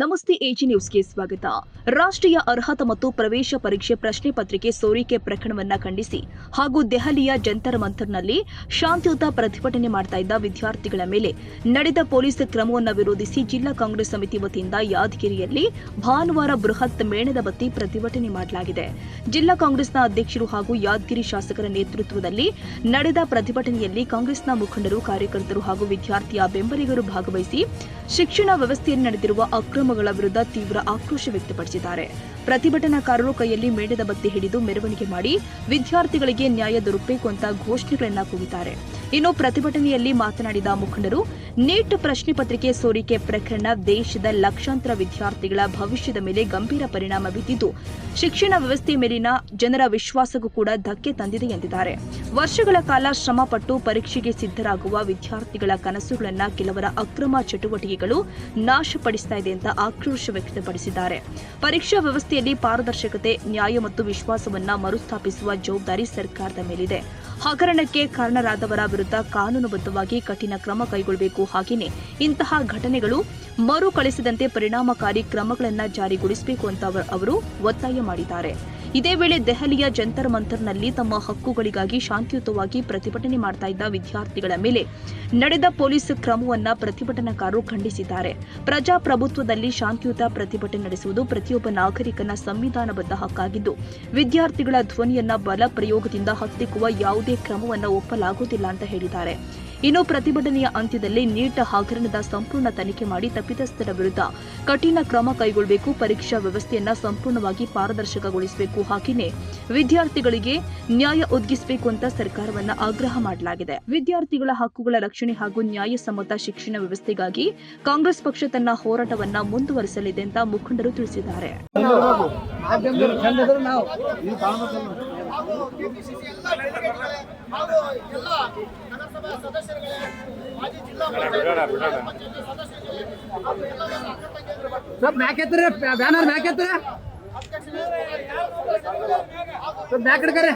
ನಮಸ್ತೆ ಎಜಿ ನ್ಯೂಸ್ಗೆ ಸ್ವಾಗತ. ರಾಷ್ಟ್ರೀಯ ಅರ್ಹತಾ ಮತ್ತು ಪ್ರವೇಶ ಪರೀಕ್ಷೆ ಪ್ರಶ್ನೆ ಪತ್ರಿಕೆ ಸೋರಿಕೆ ಪ್ರಕರಣವನ್ನು ಖಂಡಿಸಿ ಹಾಗೂ ದೆಹಲಿಯ ಜಂತರ್ ಮಂತರ್ನಲ್ಲಿ ಶಾಂತಿಯುತ ಪ್ರತಿಭಟನೆ ಮಾಡ್ತಾ ಇದ್ದ ವಿದ್ಯಾರ್ಥಿಗಳ ಮೇಲೆ ನಡೆದ ಪೊಲೀಸ್ ಕ್ರಮವನ್ನು ವಿರೋಧಿಸಿ ಜಿಲ್ಲಾ ಕಾಂಗ್ರೆಸ್ ಸಮಿತಿ ವತಿಯಿಂದ ಯಾದಗಿರಿಯಲ್ಲಿ ಭಾನುವಾರ ಬೃಹತ್ ಮೇಣದ ಬತ್ತಿ ಪ್ರತಿಭಟನೆ ಮಾಡಲಾಗಿದೆ. ಜಿಲ್ಲಾ ಕಾಂಗ್ರೆಸ್ನ ಅಧ್ಯಕ್ಷರು ಹಾಗೂ ಯಾದಗಿರಿ ಶಾಸಕರ ನೇತೃತ್ವದಲ್ಲಿ ನಡೆದ ಪ್ರತಿಭಟನೆಯಲ್ಲಿ ಕಾಂಗ್ರೆಸ್ನ ಮುಖಂಡರು, ಕಾರ್ಯಕರ್ತರು ಹಾಗೂ ವಿದ್ಯಾರ್ಥಿಯ ಬೆಂಬಲಿಗರು ಭಾಗವಹಿಸಿ ಶಿಕ್ಷಣ ವ್ಯವಸ್ಥೆಯಲ್ಲಿ ನಡೆದಿರುವ ಅಕ್ರಮಗಳ ವಿರುದ್ಧ ತೀವ್ರ ಆಕ್ರೋಶ ವ್ಯಕ್ತಪಡಿಸಿದ್ದಾರೆ. ಪ್ರತಿಭಟನಾಕಾರರು ಕೈಯಲ್ಲಿ ಮೇಣದ ಬತ್ತಿ ಹಿಡಿದು ಮೆರವಣಿಗೆ ಮಾಡಿ ವಿದ್ಯಾರ್ಥಿಗಳಿಗೆ ನ್ಯಾಯ ದೊರಕಬೇಕು ಅಂತ ಘೋಷಣೆಗಳನ್ನ ಕೂಗಿದ್ದಾರೆ. ಇನ್ನು ಪ್ರತಿಭಟನೆಯಲ್ಲಿ ಮಾತನಾಡಿದ ಮುಖಂಡರು, ನೀಟ್ ಪ್ರಶ್ನೆ ಪತ್ರಿಕೆ ಸೋರಿಕೆ ಪ್ರಕರಣ ದೇಶದ ಲಕ್ಷಾಂತರ ವಿದ್ಯಾರ್ಥಿಗಳ ಭವಿಷ್ಯದ ಮೇಲೆ ಗಂಭೀರ ಪರಿಣಾಮ ಬೀರಿದ್ದು ಶಿಕ್ಷಣ ವ್ಯವಸ್ಥೆ ಮೇಲಿನ ಜನರ ವಿಶ್ವಾಸಕ್ಕೂ ಕೂಡ ಧಕ್ಕೆ ತಂದಿದೆ ಎಂದಿದ್ದಾರೆ. ವರ್ಷಗಳ ಕಾಲ ಶ್ರಮಪಟ್ಟು ಪರೀಕ್ಷೆಗೆ ಸಿದ್ಧರಾಗುವ ವಿದ್ಯಾರ್ಥಿಗಳ ಕನಸುಗಳನ್ನು ಕೆಲವರ ಅಕ್ರಮ ಚಟುವಟಿಕೆಗಳು ನಾಶಪಡಿಸ್ತಾ ಇದೆ ಅಂತ ಆಕ್ರೋಶ ವ್ಯಕ್ತಪಡಿಸಿದ್ದಾರೆ. ಪರೀಕ್ಷಾ ವ್ಯವಸ್ಥೆಯಲ್ಲಿ ಪಾರದರ್ಶಕತೆ, ನ್ಯಾಯ ಮತ್ತು ವಿಶ್ವಾಸವನ್ನ ಮರುಸ್ಥಾಪಿಸುವ ಜವಾಬ್ದಾರಿ ಸರ್ಕಾರದ ಮೇಲಿದೆ. ಹಗರಣಕ್ಕೆ ಕಾರಣರಾದವರ ವಿರುದ್ಧ ಕಾನೂನುಬದ್ಧವಾಗಿ ಕಠಿಣ ಕ್ರಮ ಕೈಗೊಳ್ಳಬೇಕು. ಹಾಗೆಯೇ ಇಂತಹ ಘಟನೆಗಳು ಮರುಕಳಿಸದಂತೆ ಪರಿಣಾಮಕಾರಿ ಕ್ರಮಗಳನ್ನು ಜಾರಿಗೊಳಿಸಬೇಕು ಅಂತ ಅವರು ಒತ್ತಾಯ ಮಾಡಿದ್ದಾರೆ. ಇದೇ ವೇಳೆ ದೆಹಲಿಯ ಜಂತರ್ ಮಂತರ್ನಲ್ಲಿ ತಮ್ಮ ಹಕ್ಕುಗಳಿಗಾಗಿ ಶಾಂತಿಯುತವಾಗಿ ಪ್ರತಿಭಟನೆ ಮಾಡ್ತಾ ಇದ್ದ ವಿದ್ಯಾರ್ಥಿಗಳ ಮೇಲೆ ನಡೆದ ಪೊಲೀಸ್ ಕ್ರಮವನ್ನು ಪ್ರತಿಭಟನಾಕಾರರು ಖಂಡಿಸಿದ್ದಾರೆ. ಪ್ರಜಾಪ್ರಭುತ್ವದಲ್ಲಿ ಶಾಂತಿಯುತ ಪ್ರತಿಭಟನೆ ನಡೆಸುವುದು ಪ್ರತಿಯೊಬ್ಬ ನಾಗರಿಕನ ಸಂವಿಧಾನಬದ್ಧ ಹಕ್ಕಾಗಿದ್ದು, ವಿದ್ಯಾರ್ಥಿಗಳ ಧ್ವನಿಯನ್ನ ಬಲ ಪ್ರಯೋಗದಿಂದ ಹತ್ತಿಕ್ಕುವ ಯಾವುದೇ ಕ್ರಮವನ್ನು ಒಪ್ಪಲಾಗುವುದಿಲ್ಲ ಅಂತ ಹೇಳಿದ್ದಾರೆ. ಇನ್ನು ಪ್ರತಿಭಟನೆಯ ಅಂತ್ಯದಲ್ಲಿ ನೀಟ್ ಹಗರಣದ ಸಂಪೂರ್ಣ ತನಿಖೆ ಮಾಡಿ ತಪ್ಪಿತಸ್ಥರ ವಿರುದ್ಧ ಕಠಿಣ ಕ್ರಮ ಕೈಗೊಳ್ಳಬೇಕು, ಪರೀಕ್ಷಾ ವ್ಯವಸ್ಥೆಯನ್ನ ಸಂಪೂರ್ಣವಾಗಿ ಪಾರದರ್ಶಕಗೊಳಿಸಬೇಕು, ಹಾಗೆಯೇ ವಿದ್ಯಾರ್ಥಿಗಳಿಗೆ ನ್ಯಾಯ ಒದಗಿಸಬೇಕು ಅಂತ ಸರ್ಕಾರವನ್ನ ಆಗ್ರಹ ಮಾಡಲಾಗಿದೆ. ವಿದ್ಯಾರ್ಥಿಗಳ ಹಕ್ಕುಗಳ ರಕ್ಷಣೆ ಹಾಗೂ ನ್ಯಾಯಸಮ್ಮತ ಶಿಕ್ಷಣ ವ್ಯವಸ್ಥೆಗಾಗಿ ಕಾಂಗ್ರೆಸ್ ಪಕ್ಷ ತನ್ನ ಹೋರಾಟವನ್ನ ಮುಂದುವರಿಸಲಿದೆ ಅಂತ ಮುಖಂಡರು ತಿಳಿಸಿದ್ದಾರೆ. सब बैक बैनर बैक सब बैक करे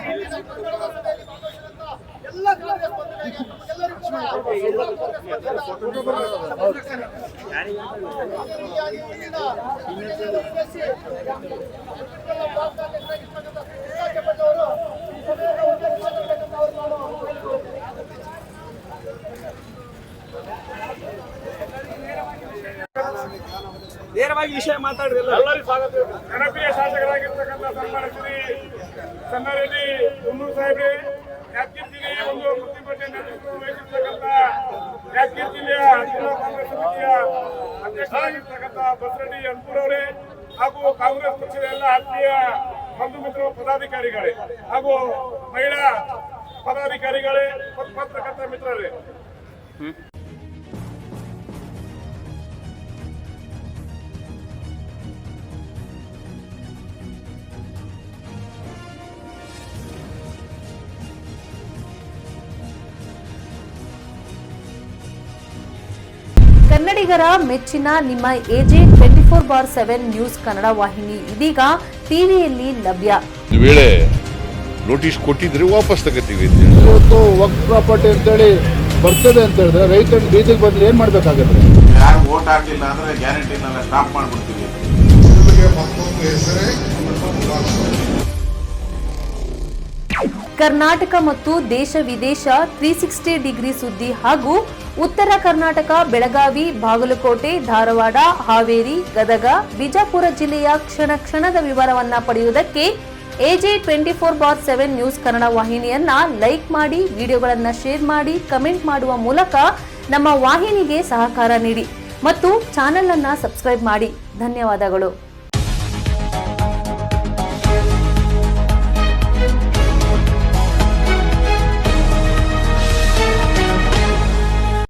ನೇರವಾಗಿ ವಿಷಯ ಮಾತಾಡಿರಲ್ಲ. ಎಲ್ಲರಿಗೂ ಸ್ವಾಗತ. ಜನಪ್ರಿಯ ಶಾಸಕರಾಗಿರ್ತಕ್ಕಂಥ ಸನ್ಮಾನ ಶ್ರೀ ಸಣ್ಣರೆಡ್ಡಿ ಹುನ್ನೂರು ಸಾಹೇಬ್ರೆ, ಯಾದಗಿರಿ ಜಿಲ್ಲೆಯ ಒಂದು ಪ್ರತಿಭಟನೆ ನೇತೃತ್ವ ವಹಿಸಿರ್ತಕ್ಕಂಥ ಯಾದಗಿರಿ ಜಿಲ್ಲೆಯ ಜಿಲ್ಲಾ ಕಾಂಗ್ರೆಸ್ ಸಮಿತಿಯ ಅಧ್ಯಕ್ಷರಾಗಿರ್ತಕ್ಕಂಥ ಬಸರೆಡ್ಡಿ ಅನ್ಪುರ್ ಅವರೇ ಹಾಗೂ ಕಾಂಗ್ರೆಸ್ ಪಕ್ಷದ ಎಲ್ಲ ಆತ್ಮೀಯ ಬಂಧು ಮಿತ್ರ ಪದಾಧಿಕಾರಿಗಳೇ ಹಾಗೂ ಮಹಿಳಾ ಪದಾಧಿಕಾರಿಗಳೇ, ಪತ್ರಕರ್ತ ಮಿತ್ರರೇ, ಕನ್ನಡಿಗರ ಮೆಚ್ಚಿನ ನಿಮ್ಮ ಎಜೆ 24/7 ನ್ಯೂಸ್ ಕನ್ನಡ ವಾಹಿನಿ ಇದೀಗ ಟಿವಿಯಲ್ಲಿ ಲಭ್ಯ. ಒಂದು ವೇಳೆ ನೋಟಿಸ್ ಕೊಟ್ಟಿದ್ರೆ ವಾಪಸ್ ತಗೋತೀವಿ. ಇವತ್ತು ವಕ್ಫ್ ಪ್ರಾಪರ್ಟಿ ಅಂತೇಳಿ ಬರ್ತದೆ ಅಂತ ಹೇಳಿದ್ರೆ ರೈತರ ಬೀದಿಗೆ ಬಂದ್ರೆ ಏನ್ ಮಾಡ್ಬೇಕಾಗತ್ತೆ? ಯಾರು ವೋಟ್ ಹಾಕಿಲ್ಲ ಅಂದ್ರೆ ಗ್ಯಾರಂಟಿನೆಲ್ಲ ಸ್ಟಾಪ್ ಮಾಡ್ಬಿಡ್ತೀವಿ. ಕರ್ನಾಟಕ ಮತ್ತು ದೇಶ ವಿದೇಶ 360 ಡಿಗ್ರಿ ಸುದ್ದಿ ಹಾಗೂ ಉತ್ತರ ಕರ್ನಾಟಕ, ಬೆಳಗಾವಿ, ಬಾಗಲಕೋಟೆ, ಧಾರವಾಡ, ಹಾವೇರಿ, ಗದಗ, ಬಿಜಾಪುರ ಜಿಲ್ಲೆಯ ಕ್ಷಣ ಕ್ಷಣದ ವಿವರವನ್ನ ಪಡೆಯುವುದಕ್ಕೆ ಎಜೆ 24/7 ನ್ಯೂಸ್ ಕನ್ನಡ ವಾಹಿನಿಯನ್ನ ಲೈಕ್ ಮಾಡಿ, ವಿಡಿಯೋಗಳನ್ನ ಶೇರ್ ಮಾಡಿ, ಕಮೆಂಟ್ ಮಾಡುವ ಮೂಲಕ ನಮ್ಮ ವಾಹಿನಿಗೆ ಸಹಕಾರ ನೀಡಿ ಮತ್ತು ಚಾನೆಲ್ ಅನ್ನ ಸಬ್ಸ್ಕ್ರೈಬ್ ಮಾಡಿ. ಧನ್ಯವಾದಗಳು.